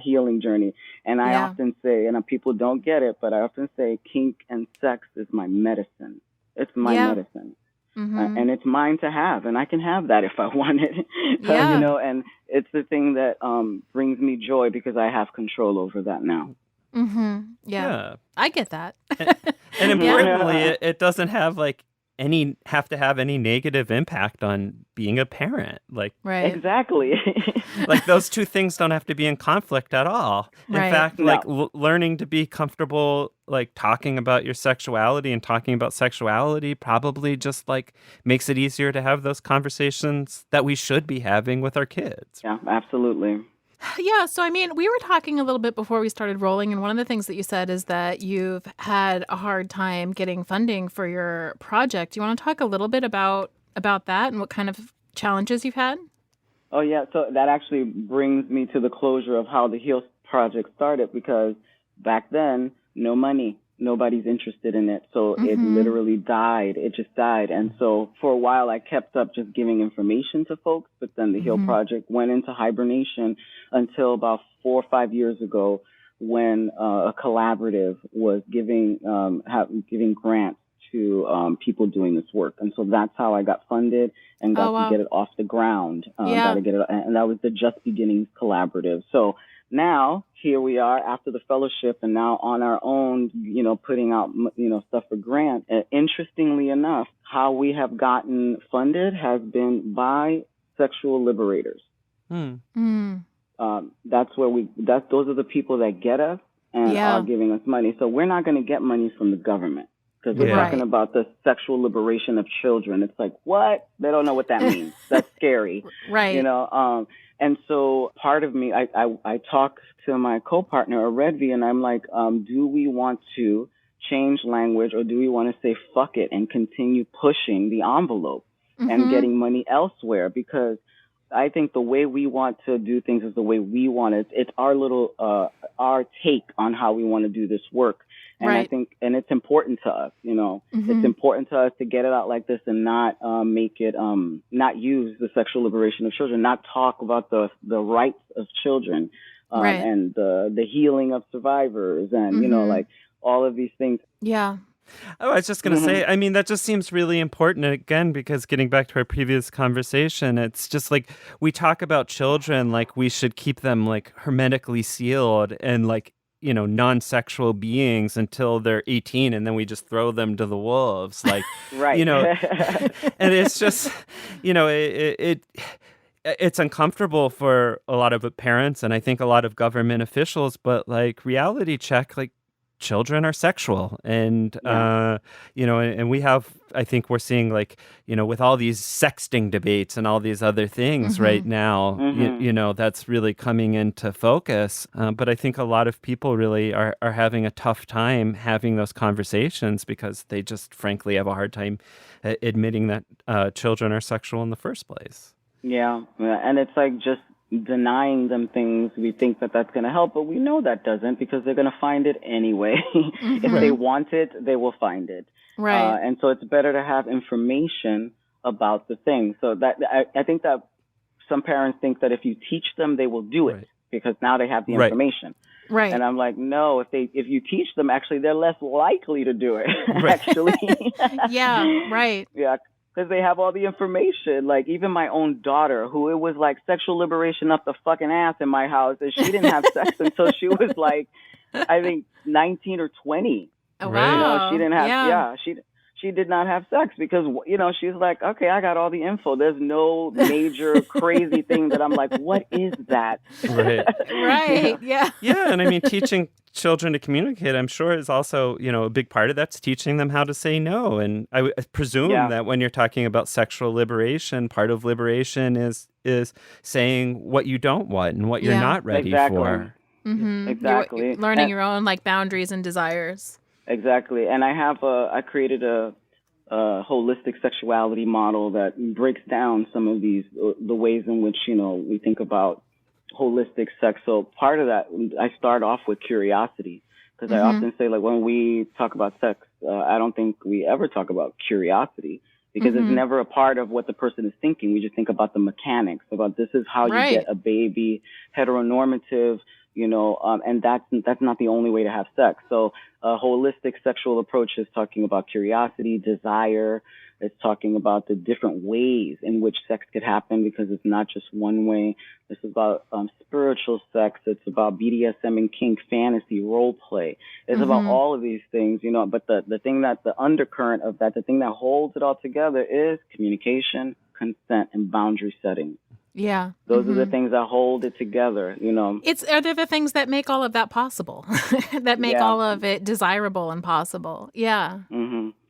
healing journey. And I often say, and people don't get it, but I often say kink and sex is my medicine. It's my medicine. And it's mine to have, and I can have that if I want it. And it's the thing that brings me joy because I have control over that now. Yeah. I get that. And importantly, it doesn't have like have to have any negative impact on being a parent. Like, Right. Exactly. like those two things don't have to be in conflict at all. In Right. fact, No. like learning to be comfortable, like talking about your sexuality and talking about sexuality probably just like makes it easier to have those conversations that we should be having with our kids. Yeah, absolutely. Yeah, so I mean, we were talking a little bit before we started rolling, and one of the things that you said is that you've had a hard time getting funding for your project. Do you want to talk a little bit about that and what kind of challenges you've had? Oh, yeah. So that actually brings me to the closure of how the HEAL project started, because back then, no money. Nobody's interested in it. So it literally died. It just died. And so for a while, I kept up just giving information to folks. But then the HEAL project went into hibernation until about 4 or 5 years ago, when a collaborative was giving grants to people doing this work. And so that's how I got funded and got to get it off the ground. Got to get it, and that was the Just Beginnings Collaborative. So now here we are after the fellowship, and now on our own, putting out, stuff for grant. Interestingly enough, how we have gotten funded has been by sexual liberators. That's where those are the people that get us and are giving us money. So we're not going to get money from the government, because we're talking about the sexual liberation of children. It's like, what? They don't know what that means. That's scary. Right. And so part of me, I talk to my co-partner, Redvi, and I'm like, do we want to change language, or do we want to say fuck it and continue pushing the envelope and getting money elsewhere? Because I think the way we want to do things is the way we want it. It's our little, our take on how we want to do this work. And I think, and it's important to us, it's important to us to get it out like this and not make it, not use the sexual liberation of children, not talk about the rights of children, and the healing of survivors, and, like all of these things. Yeah. Oh, I was just going to say, I mean, that just seems really important. Again, because getting back to our previous conversation, it's just like we talk about children like we should keep them like hermetically sealed and like, non-sexual beings until they're 18, and then we just throw them to the wolves. Like, Right. And it's just, it's uncomfortable for a lot of parents and I think a lot of government officials, but like reality check, like children are sexual, and and we have, I think we're seeing like, with all these sexting debates and all these other things right now, that's really coming into focus. But I think a lot of people really are having a tough time having those conversations because they just frankly have a hard time admitting that children are sexual in the first place. Yeah. And it's like just denying them things. We think that that's going to help, but we know that doesn't, because they're going to find it anyway. If they want it, they will find it. Right. And so it's better to have information about the thing. So that I think that some parents think that if you teach them, they will do it because now they have the information. Right. And I'm like, no, if you teach them, actually, they're less likely to do it. Actually. Yeah. Right. Yeah. Because they have all the information. Like, even my own daughter, who it was like sexual liberation up the fucking ass in my house, and she didn't have sex until she was like, I think 19 or 20. Oh, wow. She didn't have, she did not have sex because, she's like, okay, I got all the info. There's no major crazy thing that I'm like, what is that? Right. Right. Yeah. Yeah. And I mean, teaching children to communicate, I'm sure, is also, a big part of that's teaching them how to say no. And I presume that when you're talking about sexual liberation, part of liberation is saying what you don't want and what you're not ready for. Exactly. You're learning your own boundaries and desires. Exactly. And I created a holistic sexuality model that breaks down some of these, the ways in which, we think about holistic sex. So part of that, I start off with curiosity, because I often say, like, when we talk about sex, I don't think we ever talk about curiosity, because it's never a part of what the person is thinking. We just think about the mechanics, about this is how you get a baby, heteronormative, and that's not the only way to have sex. So a holistic sexual approach is talking about curiosity, desire, It's talking about the different ways in which sex could happen, because it's not just one way. This is about spiritual sex. It's about BDSM and kink, fantasy, role play. It's about all of these things, you know. But the thing that the undercurrent of that, the thing that holds it all together is communication, consent, and boundary setting. Yeah. Those are the things that hold it together, you know. Are there the things that make all of that possible, that make all of it desirable and possible? Yeah.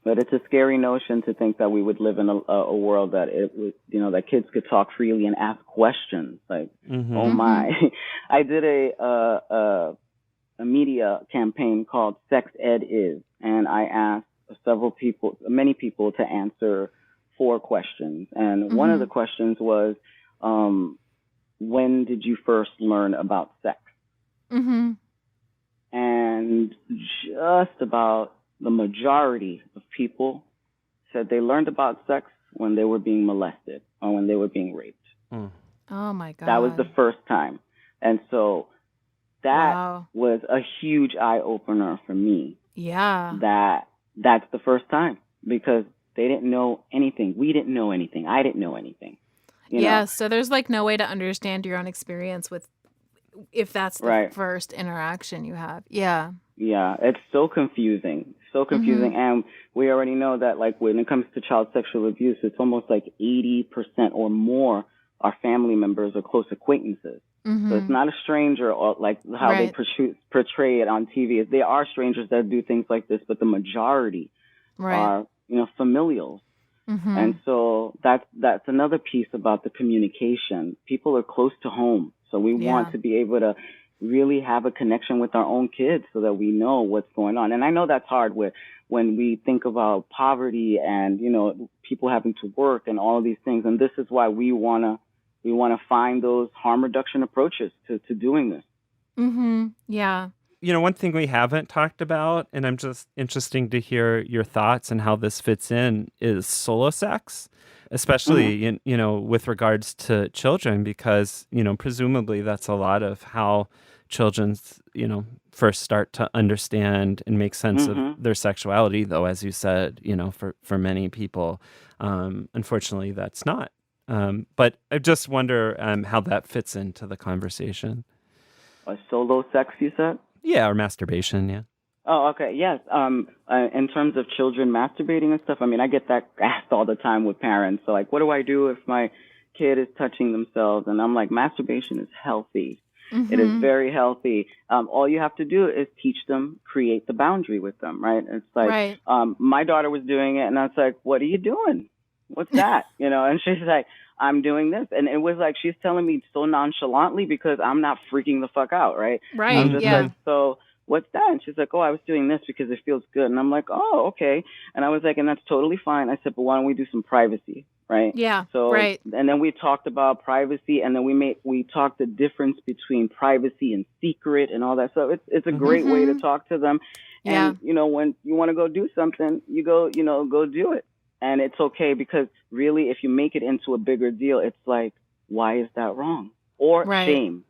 But it's a scary notion to think that we would live in a world that it would, you know, that kids could talk freely and ask questions. Like, oh my. I did a media campaign called Sex Ed Is, and I asked many people to answer 4 questions. And one of the questions was, when did you first learn about sex? And just about the majority of people said they learned about sex when they were being molested or when they were being raped. Oh my God. That was the first time. And so that was a huge eye opener for me. Yeah. That's the first time, because they didn't know anything. We didn't know anything. I didn't know anything. You know? So there's like no way to understand your own experience if that's the first interaction you have. Yeah. Yeah, it's so confusing. And we already know that, like, when it comes to child sexual abuse, it's almost like 80% or more are family members or close acquaintances. So it's not a stranger, or like how they portray it on TV. There are strangers that do things like this, but the majority are, you know, familials. And so that's another piece about the communication. People are close to home, so we want to be able to really have a connection with our own kids so that we know what's going on. And I know that's hard when we think about poverty and, you know, people having to work and all of these things. And this is why we want to find those harm reduction approaches to doing this. Yeah. You know, one thing we haven't talked about, and I'm just interesting to hear your thoughts and how this fits in, is solo sex, especially, you know, with regards to children, because, you know, presumably that's a lot of how children, you know, first start to understand and make sense of their sexuality, though, as you said, you know, for many people, unfortunately, that's not. But I just wonder how that fits into the conversation. Solo sex, you said? Yeah, or masturbation, yeah. Oh, okay, yes. In terms of children masturbating and stuff, I mean, I get that asked all the time with parents. So, like, what do I do if my kid is touching themselves? And I'm like, masturbation is healthy. It is very healthy. All you have to do is teach them, create the boundary with them, right? It's like, my daughter was doing it, and I was like, what are you doing? What's that? You know, and she's like, I'm doing this. And it was like, she's telling me so nonchalantly because I'm not freaking the fuck out, right? I'm just like, so what's that? And she's like, oh, I was doing this because it feels good. And I'm like, oh, okay. And I was like, and that's totally fine. I said, but why don't we do some privacy, right? Yeah, so, and then we talked about privacy, and then we talked the difference between privacy and secret and all that. So it's a great way to talk to them. And, you know, when you want to go do something, you go do it. And it's okay, because really, if you make it into a bigger deal, it's like, why is that wrong? Or shame.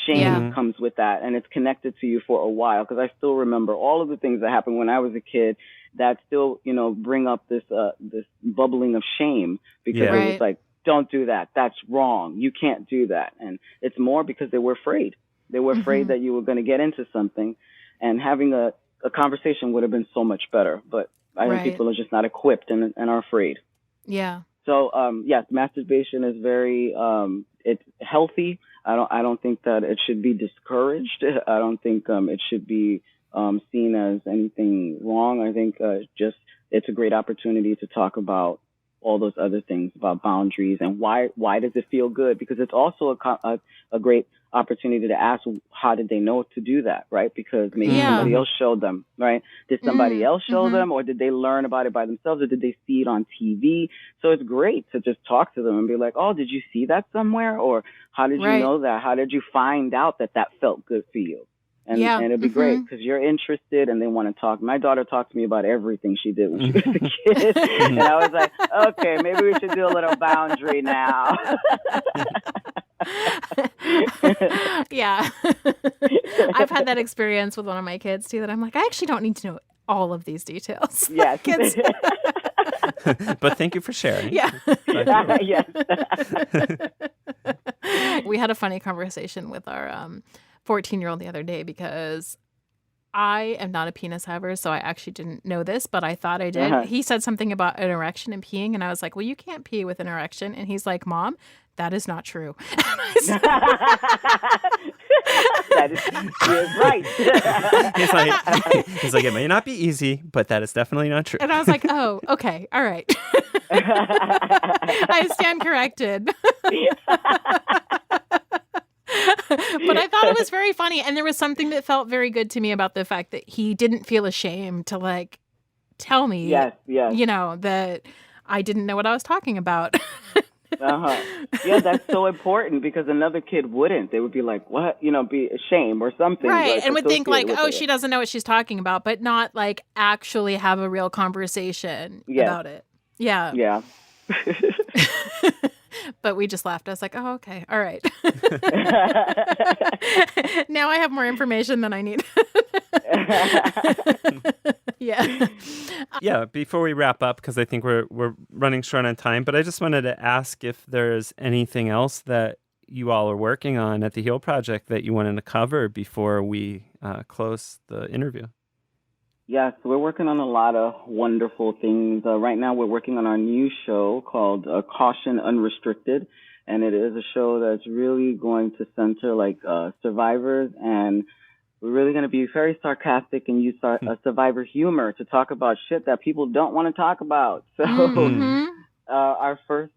Shame comes with that, and it's connected to you for a while. Because I still remember all of the things that happened when I was a kid that still, you know, bring up this bubbling of shame, because it was like, don't do that. That's wrong. You can't do that. And it's more because they were afraid. They were afraid that you were going to get into something, and having a conversation would have been so much better. But I think people are just not equipped and are afraid. Yeah. So, yes, masturbation is very, it's healthy. I don't think that it should be discouraged. I don't think it should be seen as anything wrong. I think just it's a great opportunity to talk about all those other things, about boundaries and why does it feel good? Because it's also a great opportunity to ask, how did they know to do that, right? Because maybe somebody else showed them, right? Did somebody else show them, or did they learn about it by themselves, or did they see it on TV? So it's great to just talk to them and be like, oh, did you see that somewhere? Or how did you know that? How did you find out that felt good for you? And it'd be great because you're interested and they want to talk. My daughter talked to me about everything she did when she was a kid. And I was like, okay, maybe we should do a little boundary now. Yeah. I've had that experience with one of my kids too, that I'm like, I actually don't need to know all of these details. Yes. But thank you for sharing. Yeah. Yes. We had a funny conversation with our 14-year-old the other day because I am not a penis haver, so I actually didn't know this, but I thought I did. Uh-huh. He said something about an erection and peeing, and I was like, well, you can't pee with an erection. And he's like, Mom, that is not true. He is right. He's like, it may not be easy, but that is definitely not true. And I was like, oh, okay, all right. I stand corrected. But I thought it was very funny. And there was something that felt very good to me about the fact that he didn't feel ashamed to like tell me, Yes. you know, that I didn't know what I was talking about. Yeah, that's so important because another kid wouldn't. They would be like, what? You know, be ashamed or something. Right. Like, And would think like, associated with oh, she doesn't know what she's talking about, but not like actually have a real conversation about it. Yeah. Yeah. But we just laughed. I was like, oh, okay. All right. Now I have more information than I need. Yeah. Yeah, before we wrap up, because I think we're running short on time, but I just wanted to ask if there's anything else that you all are working on at the Heal Project that you wanted to cover before we close the interview. Yes, we're working on a lot of wonderful things. Right now, we're working on our new show called Caution Unrestricted, and it is a show that's really going to center like survivors, and we're really going to be very sarcastic and use survivor humor to talk about shit that people don't want to talk about. So our first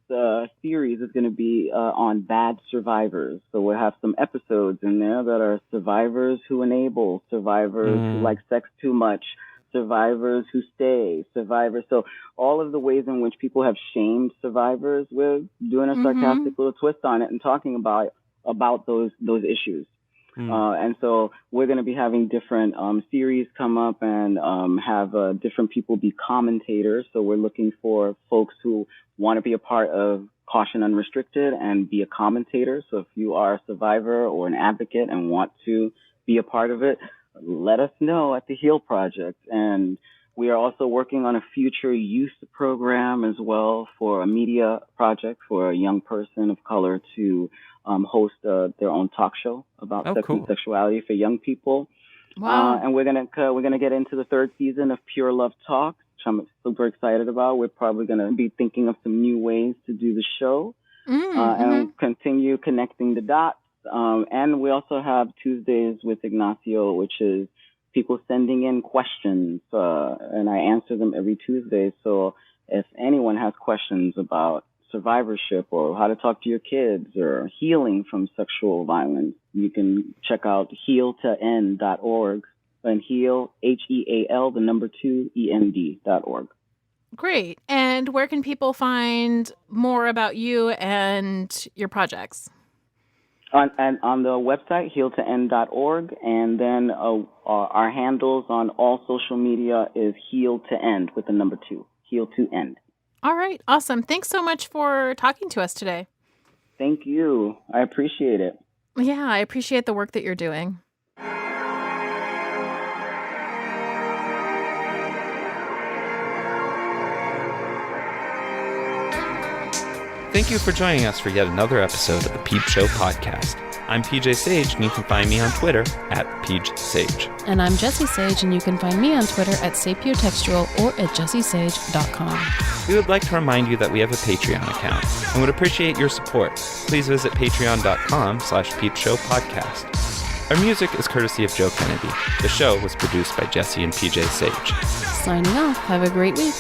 series is going to be on bad survivors. So we'll have some episodes in there that are survivors who enable, survivors who like sex too much, survivors who stay, survivors. So all of the ways in which people have shamed survivors, we're doing a sarcastic little twist on it and talking about those issues. And so we're going to be having different series come up and have different people be commentators. So we're looking for folks who want to be a part of Caution Unrestricted and be a commentator. So if you are a survivor or an advocate and want to be a part of it, let us know at the Heal Project. And we are also working on a future youth program as well for a media project for a young person of color to host their own talk show about sex and sexuality for young people. Wow. And we're gonna get into the third season of Pure Love Talk, which I'm super excited about. We're probably gonna be thinking of some new ways to do the show and continue connecting the dots. And we also have Tuesdays with Ignacio, which is people sending in questions, and I answer them every Tuesday. So if anyone has questions about survivorship or how to talk to your kids or healing from sexual violence, you can check out healtoend.org and heal, HEAL, 2, END.org. Great. And where can people find more about you and your projects? On the website, healtoend.org, and then our handles on all social media is Heal to End with 2, Heal to End. All right. Awesome. Thanks so much for talking to us today. Thank you. I appreciate it. Yeah, I appreciate the work that you're doing. Thank you for joining us for yet another episode of the Peepshow Podcast. I'm PJ Sage, and you can find me on Twitter at PeachSage. And I'm Jessie Sage, and you can find me on Twitter at sapiotextual or at jessiesage.com. We would like to remind you that we have a Patreon account and would appreciate your support. Please visit patreon.com/Peepshow Podcast. Our music is courtesy of Joe Kennedy. The show was produced by Jessie and PJ Sage. Signing off. Have a great week.